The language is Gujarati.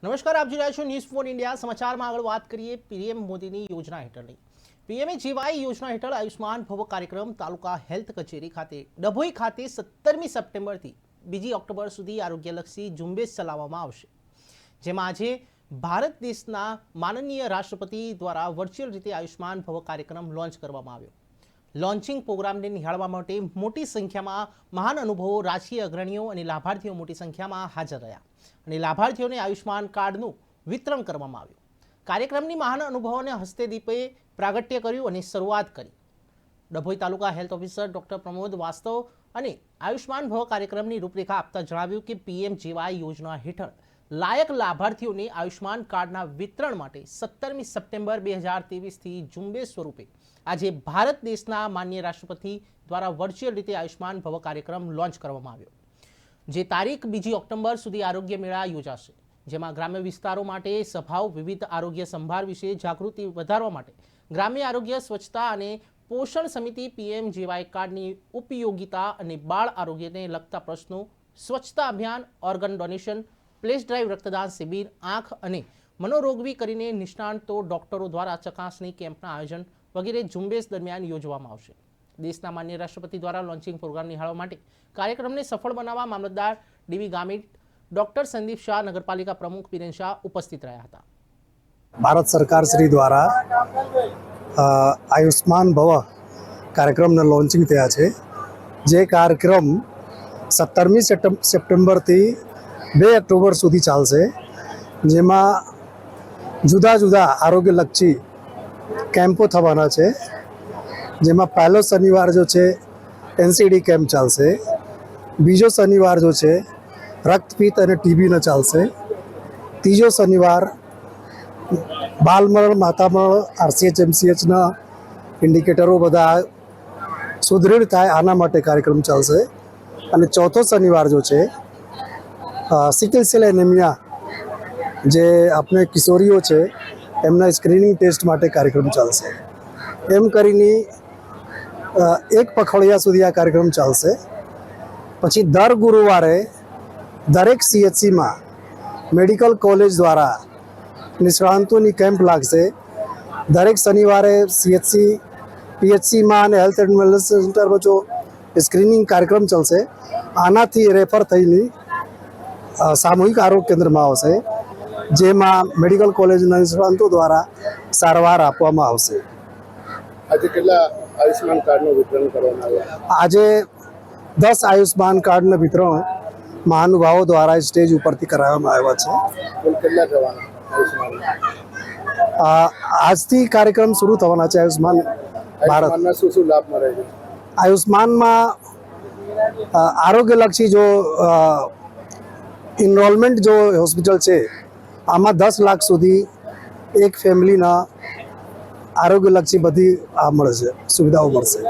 નમસ્કાર, આપ જોઈ રહ્યા છો ન્યૂઝ ફોર ઇન્ડિયા। સમાચારમાં આગળ વાત કરીએ પીએમ મોદીની યોજના હેઠળની। પીએમએજીવાય યોજના હેઠળ આયુષ્માન ભવ કાર્યક્રમ તાલુકા હેલ્થ કચેરી ખાતે ડભોઈ ખાતે 17મી સપ્ટેમ્બરથી 2 ઓક્ટોબર સુધી આરોગ્યલક્ષી ઝુંબેશ ચલાવવામાં આવશે, જેમાં આજે ભારત દેશના માનનીય રાષ્ટ્રપતિ દ્વારા વર્ચ્યુઅલ રીતે આયુષ્માન ભવ કાર્યક્રમ લોન્ચ કરવામાં આવ્યો। લોન્ચિંગ પ્રોગ્રામને નિહાળવા માટે મોટી સંખ્યામાં મહાન અનુભવો, રાજકીય અગ્રણીઓ અને લાભાર્થીઓ મોટી સંખ્યામાં હાજર રહ્યા અને લાભાર્થીઓને આયુષ્માન કાર્ડનું વિતરણ કરવામાં આવ્યું। કાર્યક્રમની મહાન અનુભવોને હસ્તે દીપે પ્રાગટ્ય કર્યું અને શરૂઆત કરી। ડભોઈ તાલુકા હેલ્થ ઓફિસર ડોક્ટર પ્રમોદ વાસ્તવ અને આયુષ્માન ભવ કાર્યક્રમની રૂપરેખા આપતા જણાવ્યું કે પીએમજીવાય યોજના હેઠળ લાયક લાભાર્થીઓને આયુષ્માન કાર્ડના વિતરણ માટે 17મી સપ્ટેમ્બર 2023થી ઝુંબેશ સ્વરૂપે આજે ભારત દેશના માનનીય રાષ્ટ્રપતિ દ્વારા વર્ચ્યુઅલ રીતે આયુષ્માન ભવ કાર્યક્રમ લોન્ચ કરવામાં આવ્યો, જે તારીખ 2 ઓક્ટોબર સુધી આરોગ્ય મેળા યોજાશે, જેમાં ગ્રામ્ય વિસ્તારો માટે સભાઓ, વિવિધ આરોગ્ય સંભાળ વિશે જાગૃતિ વધારવા માટે ગ્રામ્ય આરોગ્ય, સ્વચ્છતા અને પોષણ સમિતિ, પીએમજીવાય કાર્ડની ઉપયોગિતા અને બાળ આરોગ્યને લગતા પ્રશ્નો, સ્વચ્છતા અભિયાન, ઓર્ગન ડોનેશન, પ્લેસ ડ્રાઈવ, રક્તદાન શિબિર, આંખ અને મનોરોગવી કરીને નિષ્ણાતો ડોક્ટરો દ્વારા ચકાસણી કેમ્પના આયોજન વગેરે ઝુંબેશ દરમિયાન યોજવામાં આવશે। દેશના માનનીય રાષ્ટ્રપતિ દ્વારા લોન્ચિંગ પ્રોગ્રામ નિહાળવા માટે કાર્યક્રમને સફળ બનાવવા મામલતદાર ડીવી ગામિત, ડોક્ટર સંદીપ શાહ, નગરપાલિકા प्रमुख बीरेन शाह उपस्थित रहा था। भारत सरकार श्री द्वारा आयुष्मान भव कार्यक्रम लॉन्चिंग थया छे, जे कार्यक्रम 17મી सप्टेम्बर थी 2 ऑक्टोबर सुधी चालशे, जेमां जुदा जुदा आरोग्यलक्षी कैम्पो थवाना छे, जेमां पहलो शनिवार जो छे एनसीडी कैम्प चालशे, बीजो शनिवार जो छे रक्तपीत और टीबी न चालशे, तीजो शनिवार बालमरण, मातामरण, RCH-MCH ना इंडिकेटरो बधा सुदृढ़ थाय आना माटे कार्यक्रम चालशे। अने चौथो शनिवार जो छे सिकल सेल एनीमिया जे अपने किशोरीओ छे एमना स्क्रीनिंग टेस्ट माटे कार्यक्रम चालशे। एम करीने एक पखवाडिया सुधी आ कार्यक्रम चालशे। पछी दर गुरुवारे दरेक CHC में मेडिकल कॉलेज द्वारा निष्णातोनी कैम्प लागशे। दरेक शनिवारे CHC PHC में और हेल्थ एंड वेलनेस सेंटर में जो स्क्रीनिंग कार्यक्रम चलशे, आनाथी रेफर थईने सामूहिक आरोग्य केन्द्र में आवशे, जेमां मेडिकल कॉलेज निष्णातो द्वारा सारवार आपवामां आवशे। आज केटला आयुष्मान कार्डनुं वितरण करवामां આવ્યું? આજે 10 आयुष्मान कार्डनुं वितरण महानुभावों द्वारा स्टेज उपरथी कराववामां આવ્યા છે। કુલ કેટલા થવાના આયુષ્માન? આજથી કાર્યક્રમ શરૂ થવાના છે। આયુષ્માન ભારત આયુષ્માનના શું લાભ મળે છે? આયુષ્માનમાં આરોગ્યલક્ષી જો ઇનરોલમેન્ટ જો હોસ્પિટલ છે, આમાં 10 લાખ સુધી એક ફેમિલીના આરોગ્યલક્ષી બધી આ મળશે, સુવિધાઓ મળશે।